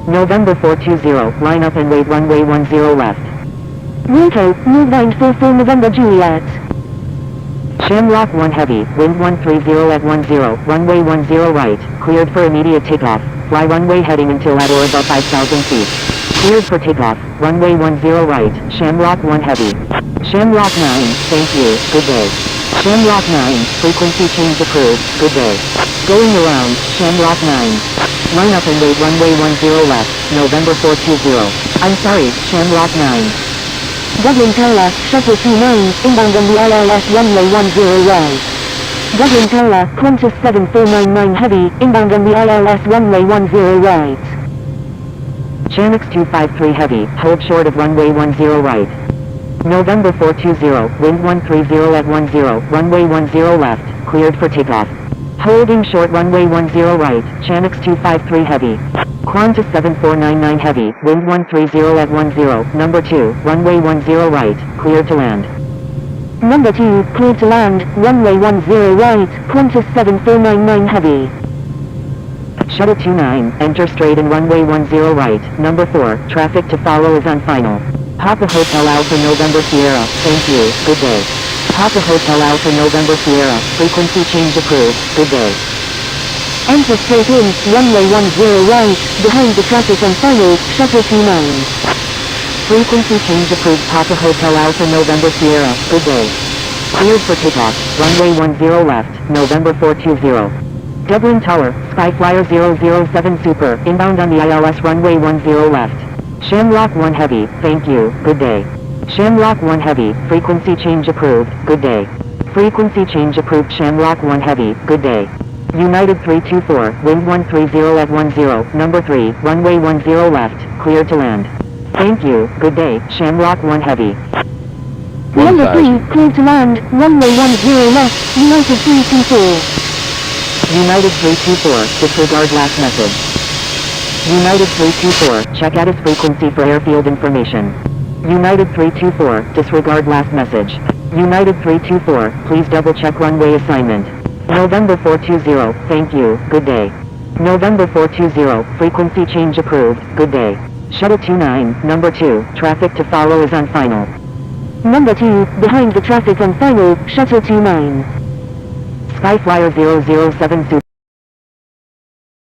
November 420, line up and wait runway 10 left. Wilco, move 944 November Juliet. Shamrock 1 Heavy, wind 130 at 10, runway 10 right, cleared for immediate takeoff, fly runway heading until at or above 5,000 feet. Cleared for takeoff, runway 10 right, Shamrock 1 Heavy. Shamrock 9, thank you, good day. Shamrock 9, frequency change approved, good day. Going around, Shamrock 9. Line up and wait runway 10 left, November 420. I'm sorry, Shamrock 9. Dublin Tower, Shuttle 29, inbound on the ILS runway 10 right. Dublin Tower, Qantas 7499 Heavy, inbound on the ILS runway 10 right. Chanix 253 Heavy, hold short of runway 10 right. November 420, wind 130 at 10, runway 10 left, cleared for takeoff. Holding short runway 10 right, Chanix 253 Heavy. Qantas 7499 Heavy, wind 130 at 10, number 2, runway 10 right, cleared to land. Number 2, cleared to land, runway 10 right, Qantas 7499 Heavy. Shuttle 29, enter straight and runway 10 right, number 4, traffic to follow is on final. Papa Hotel Alpha November Sierra, thank you, good day. Papa Hotel Alpha November Sierra, frequency change approved, good day. Enter straight in, runway 10 right, behind the traffic on final, Shuttle 29. Frequency change approved Papa Hotel Alpha November Sierra, good day. Cleared for takeoff, runway 10 left, November 420. Dublin Tower, Skyflyer 007 Super, inbound on the ILS runway 10 left. Shamrock 1 Heavy, thank you, good day. Shamrock 1 Heavy, frequency change approved, good day. Frequency change approved Shamrock 1 Heavy, good day. United 324, wind 130 at 10, number 3, runway 10 left, cleared to land. Thank you, good day, Shamrock 1 Heavy. Number 3, cleared to land, runway 10 left, United 324. United 324, disregard last message. United 324, check at its frequency for airfield information. United 324, disregard last message. United 324, please double check runway assignment. November 420, thank you, good day. November 420, frequency change approved, good day. Shuttle 29, number 2, traffic to follow is on final. Number 2, behind the traffic on final, Shuttle 29. Skyflyer 007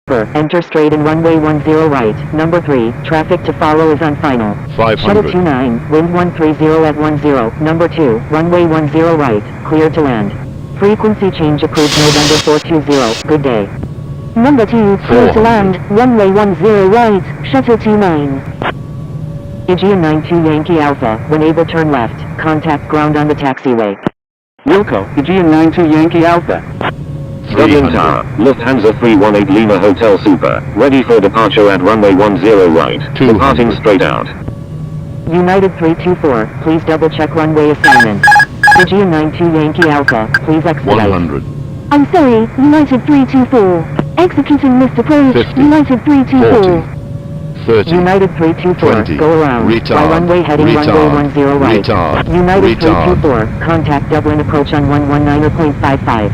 Super, enter straight and runway 10 right, number 3, traffic to follow is on final. 500. Shuttle 29, wind 130 at 10, number 2, runway 10 right, cleared to land. Frequency change approved November 420, good day. Number 2, cleared to land, runway 10 right, Shuttle 29. Aegean 92 Yankee Alpha, when able turn left, contact ground on the taxiway. Wilco, Aegean 92 Yankee Alpha. Dublin Tower, Lufthansa 318 Lima Hotel Super, ready for departure at runway 10 right, 200. departing straight out. United 324, please double check runway assignment. Aegean 92 Yankee Alpha, please expedite. 100. I'm sorry, United 324. Executing Mr. Approach, 50, United 324. 30. United 324, 20, go around, retard, by runway heading retard, runway 10 right. retard, United retard. 324, contact Dublin approach on 119.55.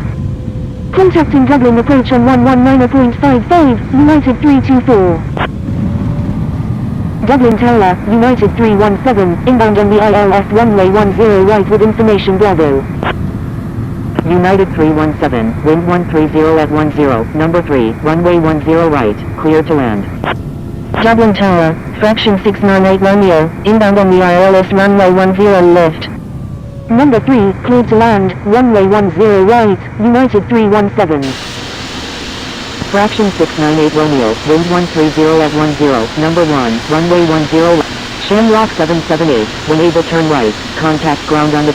Contacting Dublin approach on 119.55, United 324. Dublin Tower, United 317, inbound on the ILS runway 10 right with information Bravo. United 317, wind 130 at 10, number 3, runway 10 right, clear to land. Dublin Tower, fraction 698 Romeo, inbound on the ILS runway 10 left. Number 3, cleared to land, runway 10 right, United 317. Fraction 698 Romeo, wind 130 at 10, number 1, runway 10, Shamrock 778, when able turn right, contact ground on the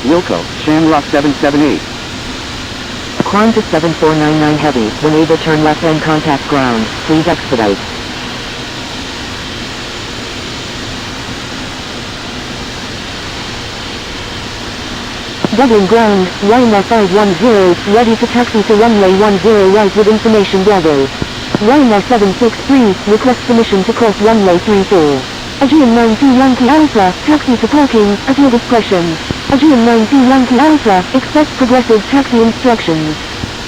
Wilco, Shamrock 778. Qantas 7499 Heavy, when able turn left and contact ground, please expedite. Dublin ground, Ryanair 510, ready to taxi to runway 10 right with information Bravo. Ryanair 763, request permission to cross runway 34. Aegean 92 Yankee Alpha, taxi to parking, at your discretion. Aegean 92 Yankee Alpha, expect progressive taxi instructions.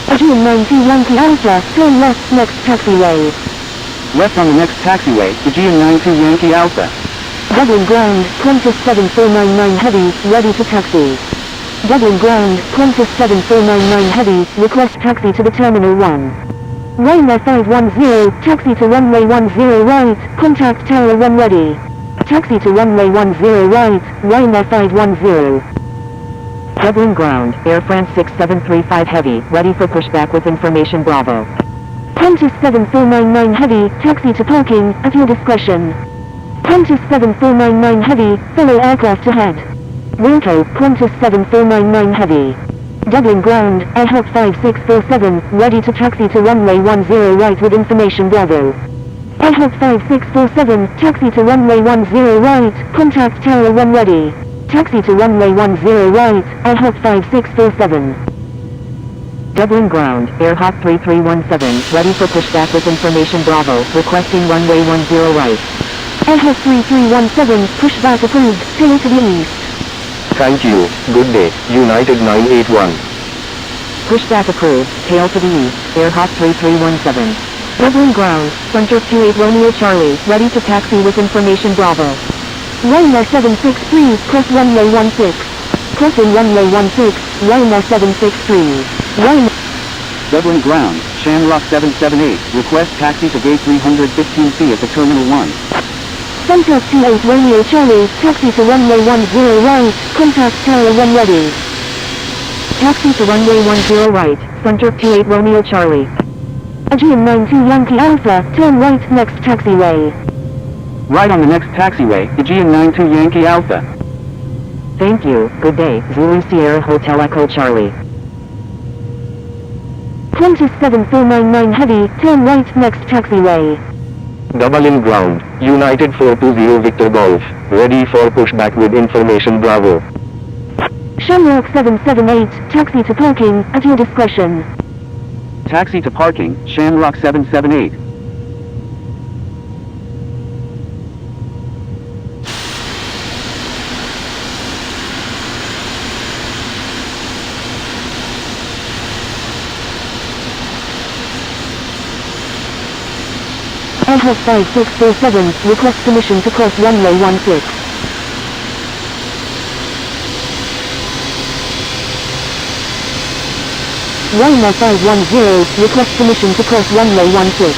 Aegean 92 Yankee Alpha, turn left next taxiway. Left on the next taxiway, Aegean 92 Yankee Alpha. Dublin ground, Qantas 7499 Heavy, ready to taxi. Dublin ground, Qantas 7499 Heavy, request taxi to the Terminal 1. Ryanair 510, taxi to runway 10 right, contact tower when ready. Taxi to runway 10 right, Ryanair 510. Dublin ground, Air France 6735 Heavy, ready for pushback with information Bravo. Qantas 7499 Heavy, taxi to parking, at your discretion. Qantas 7499 Heavy, fellow aircraft ahead. Wilco, Qantas 7499 Heavy. Dublin ground, AirHawk 5647, ready to taxi to runway 10 right with information Bravo. AirHawk 5647, taxi to runway 10 right, contact tower when ready. Taxi to runway 10 right, AirHawk 5647. Dublin ground, AirHawk 3317, ready for pushback with information Bravo, requesting runway 10 right. AirHawk 3317, pushback approved, tail to the east. Thank you, good day, United 981. Pushback approved, tail to the east, AirHawk 3317. Dublin ground, Center 28 Romeo Charlie, ready to taxi with information Bravo. Ryanair 763, cross runway 16. Crossing runway 16, Ryanair 763. Ryanair Dublin ground, Shamrock 778, request taxi to gate 315C at the Terminal 1. Center 28 Romeo Charlie, taxi to runway 10 right, contact tower when ready. Taxi to runway 10 right, Center 28 Romeo Charlie. Aegean 92 Yankee Alpha, turn right next taxiway. Right on the next taxiway, Aegean 92 Yankee Alpha. Thank you, good day, Zulu Sierra Hotel Echo Charlie. Qantas 7499 Heavy, turn right next taxiway. Dublin ground, United 420 Victor Golf, ready for pushback with information Bravo. Shamrock 778, taxi to parking, at your discretion. Taxi to parking, Shamrock 778. AirHawk 5647, request permission to cross runway 16. Ryanair 510, request permission to cross runway 16.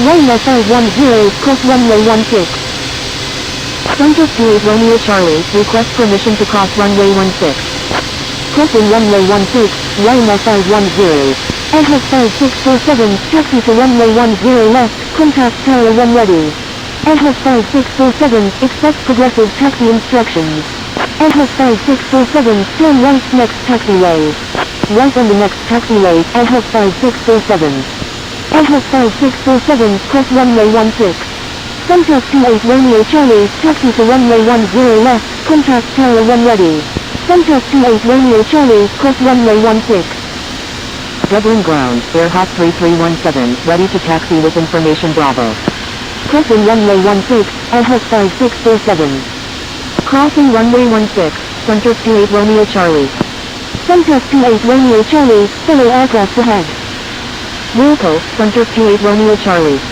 Ryanair 510, cross runway 16. Center 28 Romeo Charlie, request permission to cross runway 16. Crossing runway 16, Ryanair 510. AirHawk 5647, taxi to runway 10 left, contact tower when ready. AirHawk 5647, expect progressive taxi instructions. AirHawk 5647, turn right next taxiway. Right on the next taxiway, AirHawk 5647. AirHawk 5647, cross runway 16. Center 28 Romeo Charlie, taxi to runway 10 left, contact tower when ready. Center 28 Romeo Charlie, cross runway 16. Dublin ground, AirHawk 3317, ready to taxi with information Bravo. Crossing runway 16, AirHawk 5647. Crossing runway 16, Center 28 Romeo Charlie. Center 28 Romeo Charlie, fellow aircraft ahead. Wilco, Center 28 Romeo Charlie.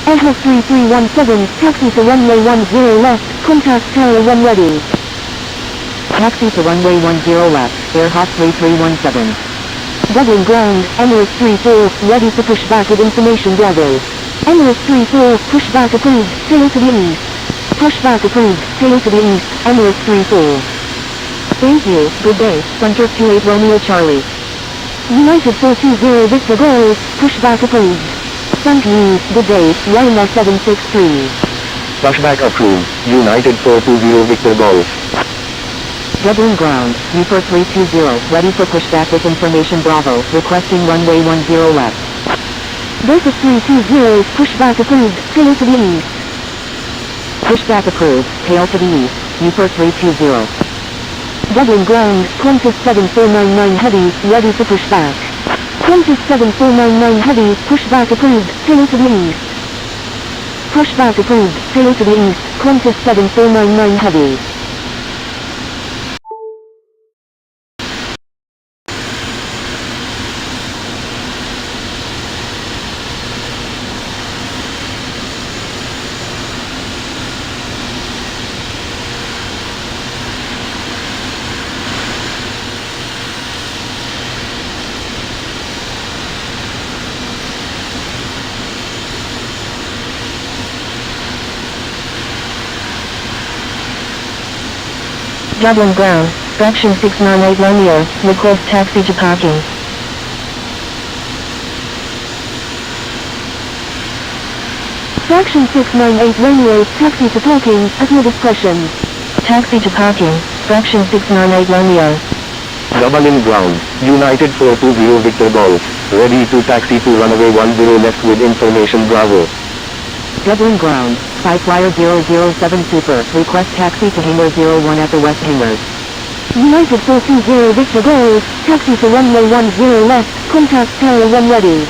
AirHawk 3317, taxi to runway 10 left, contact tower when ready. Taxi to runway 10 left, AirHawk 3317. Dublin ground, Emirates 34, ready for pushback with information Bravo. Emirates 34, pushback approved, tail to the east. Pushback approved, tail to the east, Emirates 34. Thank you, good day, Center 28 Romeo Charlie. United 420 Victor Golf, pushback approved. Thank you, good day, Ryanair 763. Pushback approved. United 420 Victor Golf. Dublin ground, Newport 320, ready for pushback with information Bravo, requesting runway 10 left. Delta 320, pushback approved, tail to the east. Pushback approved, tail to the east, Newport 320. Dublin ground, Qantas 7499 heavy, ready for pushback. Qantas 7499 heavy, pushback approved, tail to the east. Pushback approved, tail to the east, Qantas 7499 heavy. Dublin ground, Fraction 698 Romeo, request taxi to parking. Fraction 698 Romeo, taxi to parking, at your discretion. Taxi to parking, Fraction 698 Romeo. Dublin ground, United 420 Victor Golf, ready to taxi to runway 10 left with information Bravo. Dublin ground, Skyflyer 007 Super, request taxi to hangar 01 at the west hangars. United 420 Victor Golf, taxi to runway 10 left, contact tower 1 ready.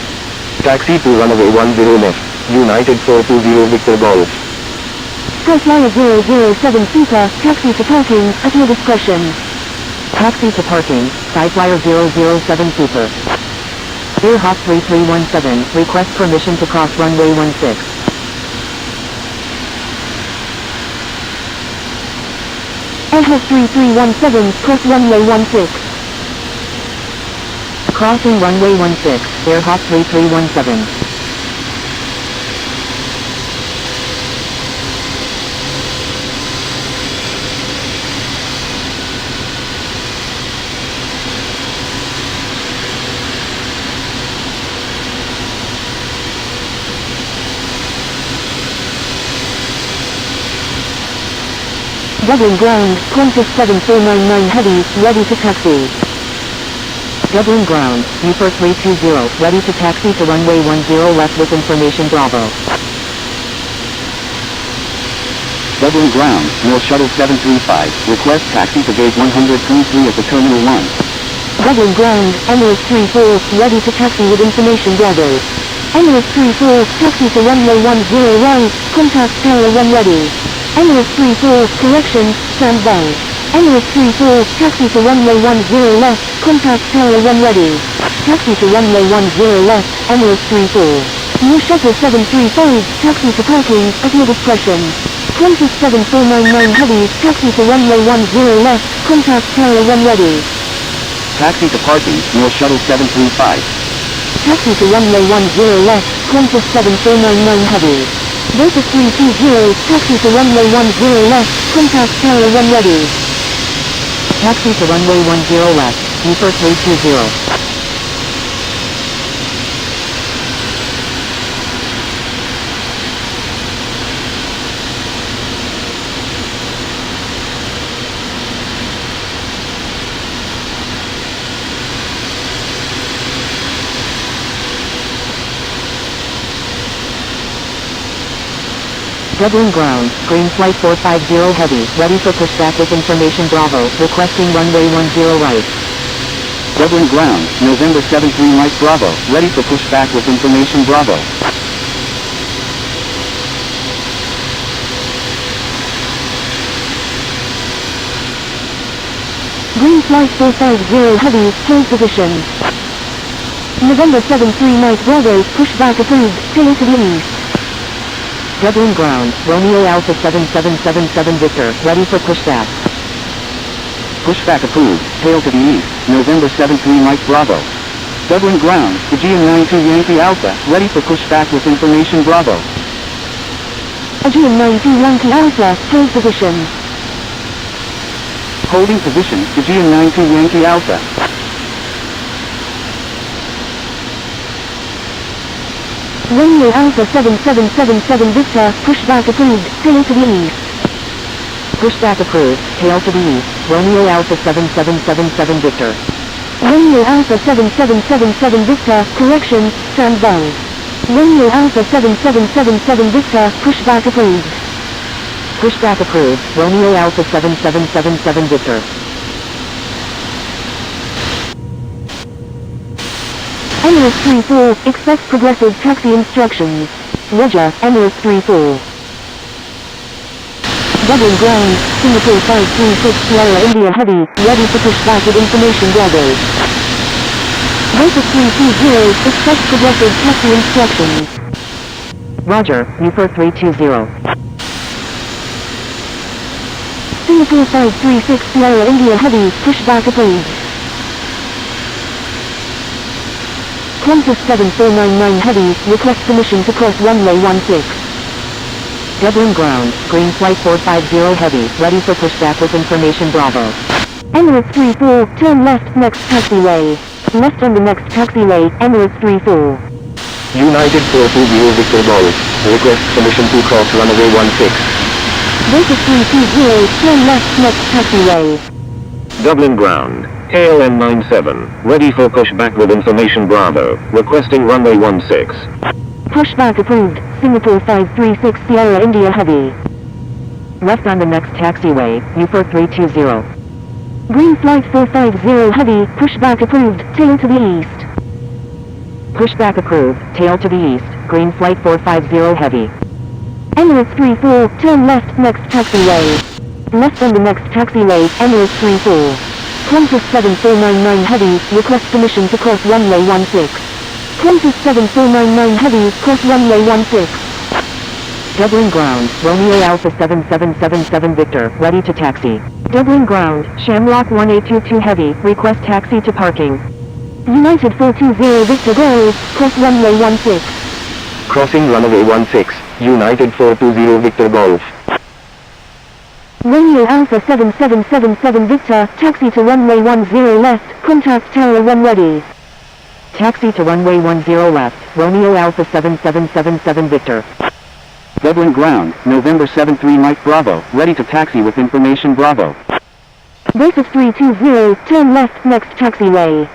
Taxi to runway 10 left, United 420 Victor Golf. Skyflyer 007 Super, taxi to parking, at your discretion. Taxi to parking, Skyflyer 007 Super. Air Hawk 3317, request permission to cross runway 16. Airhawk 3317, cross runway 16. Crossing runway 16, Air Hawk 3317. Dublin ground, Qantas 7499 heavy, ready to taxi. Dublin ground, Newport 320, ready to taxi to runway 10 left with information Bravo. Dublin ground, North Shuttle 735, request taxi to gate 123 at the Terminal 1. Dublin ground, Emirates 34, ready to taxi with information Bravo. Emirates 34, taxi to runway 10 right, contact tower 1 ready. Emirates 34, correction, stand by. Emirates 34, taxi to runway 10 left, contact tower 1 ready. Taxi to runway 10 left, Emirates 34. New shuttle 735, taxi to parking, at your discretion. Qantas 7499 heavy, taxi to runway 10 left, contact tower 1 ready. Taxi to parking, North Shuttle 735. Taxi to runway 10 left, Qantas 7499 heavy. Delta 320, taxi to runway 10 left, contact tower 1 ready. Taxi to runway 10 left, Newport 320. Dublin ground, green flight 450 heavy, ready for pushback with information Bravo, requesting runway 10 right. Dublin ground, November 73 Mike Bravo, ready for pushback with information Bravo. Green flight 450 heavy, hold position. November 73 Mike Bravo, pushback approved, tail to the east. Dublin ground, Romeo Alpha 7777 Victor, ready for pushback. Pushback approved, tail to the east, November 73 Mike Bravo. Dublin ground, Aegean 92 Yankee Alpha, ready for pushback with information Bravo. Aegean 92 Yankee Alpha, hold position. Holding position, Aegean 92 Yankee Alpha. Romeo Alpha 7777 Victor, pushback approved, tail to the east. Pushback approved, tail to the east, Romeo Alpha 7777 Victor. Romeo Alpha 7777 Victor, correction, stand by. Romeo Alpha 7777 Victor, pushback approved. Pushback approved, Romeo Alpha 7777 Victor. Emirates 34, expect progressive taxi instructions. Roger, Emirates 34. Dublin ground, Singapore 536 Sierra India Heavy, ready for pushback with information Bravo. Delta 320, expect progressive taxi instructions. Roger, Newport 320. Singapore 536 Sierra India Heavy, pushback approved. Qantas 7499 Heavy, request permission to cross runway 16. Dublin ground, green flight 450 Heavy, ready for pushback with information Bravo. Emirates 34, turn left next taxiway. Left on the next taxiway, Emirates 34. United 420 Victor Golf, request permission to cross runway 16. Delta 320, turn left next taxiway. Dublin ground, KLM 97, ready for pushback with information Bravo, requesting runway 16. Pushback approved, Singapore 536 Sierra India Heavy. Left on the next taxiway, Newport 320. Green flight 450 Heavy, pushback approved, tail to the east. Pushback approved, tail to the east, green flight 450 Heavy. Emirates 34, turn left next taxiway. Left on the next taxiway, Emirates 34. Qantas 7499 Heavy, request permission to cross runway 16. Qantas 7499 Heavy, cross runway 16. Dublin ground, Romeo Alpha 7777 Victor, ready to taxi. Dublin ground, Shamrock 1822 Heavy, request taxi to parking. United 420 Victor Golf, cross runway 16. Crossing runway 16, United 420 Victor Golf. Romeo Alpha 7777 Victor, taxi to runway 10 left, contact Tower 1 ready. Taxi to runway 10 left, Romeo Alpha 7777 Victor. Dublin ground, November 73 Mike Bravo, ready to taxi with information Bravo. Delta 320, turn left next taxiway.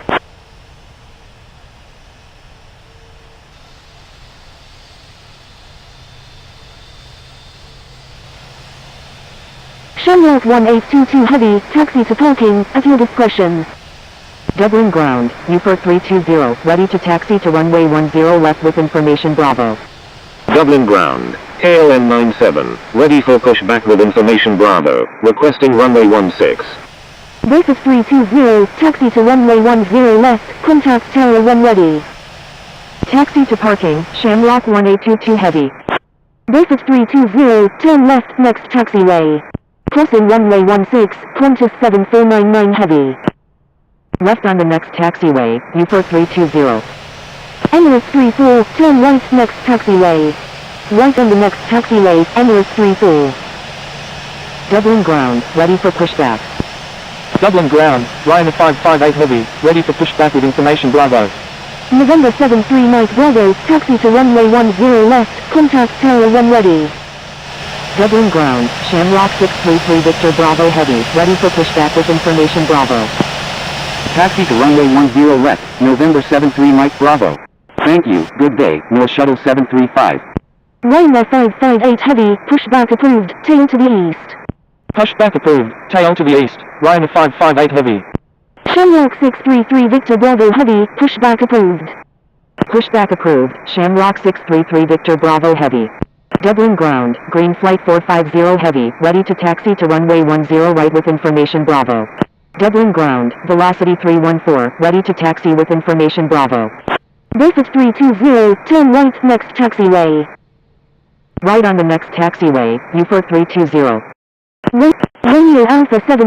Shamrock 1822 Heavy, taxi to parking, at your discretion. Dublin ground, Newport 320, ready to taxi to runway 10 left with information Bravo. Dublin ground, KLM 97, ready for pushback with information Bravo, requesting runway 16. Delta 320, taxi to runway 10 left, contact Tower 1 ready. Taxi to parking, Shamrock 1822 Heavy. Delta 320, turn left next taxiway. Crossing runway 16, Qantas 7499 Heavy. Left on the next taxiway, Newport 320. Emirates 34, turn right next taxiway. Right on the next taxiway, Emirates 34. Dublin ground, ready for pushback. Dublin ground, Ryanair 558 Heavy, ready for pushback with information Bravo. November 73 Mike Bravo, taxi to runway 10 left, contact Tower 1 ready. Dublin ground, Shamrock 633 Victor Bravo Heavy, ready for pushback with information Bravo. Taxi to runway 10 left, November 73 Mike Bravo. Thank you, good day, North Shuttle 735. Ryanair 558 Heavy, pushback approved, tail to the east. Pushback approved, tail to the east, Ryanair 558 Heavy. Shamrock 633 Victor Bravo Heavy, pushback approved. Pushback approved, Shamrock 633 Victor Bravo Heavy. Dublin ground, green flight 450 Heavy, ready to taxi to runway 10 right with information Bravo. Dublin ground, velocity 314, ready to taxi with information Bravo. Delta 320, turn right next taxiway. Right on the next taxiway, Newport 320. Romeo Alpha 7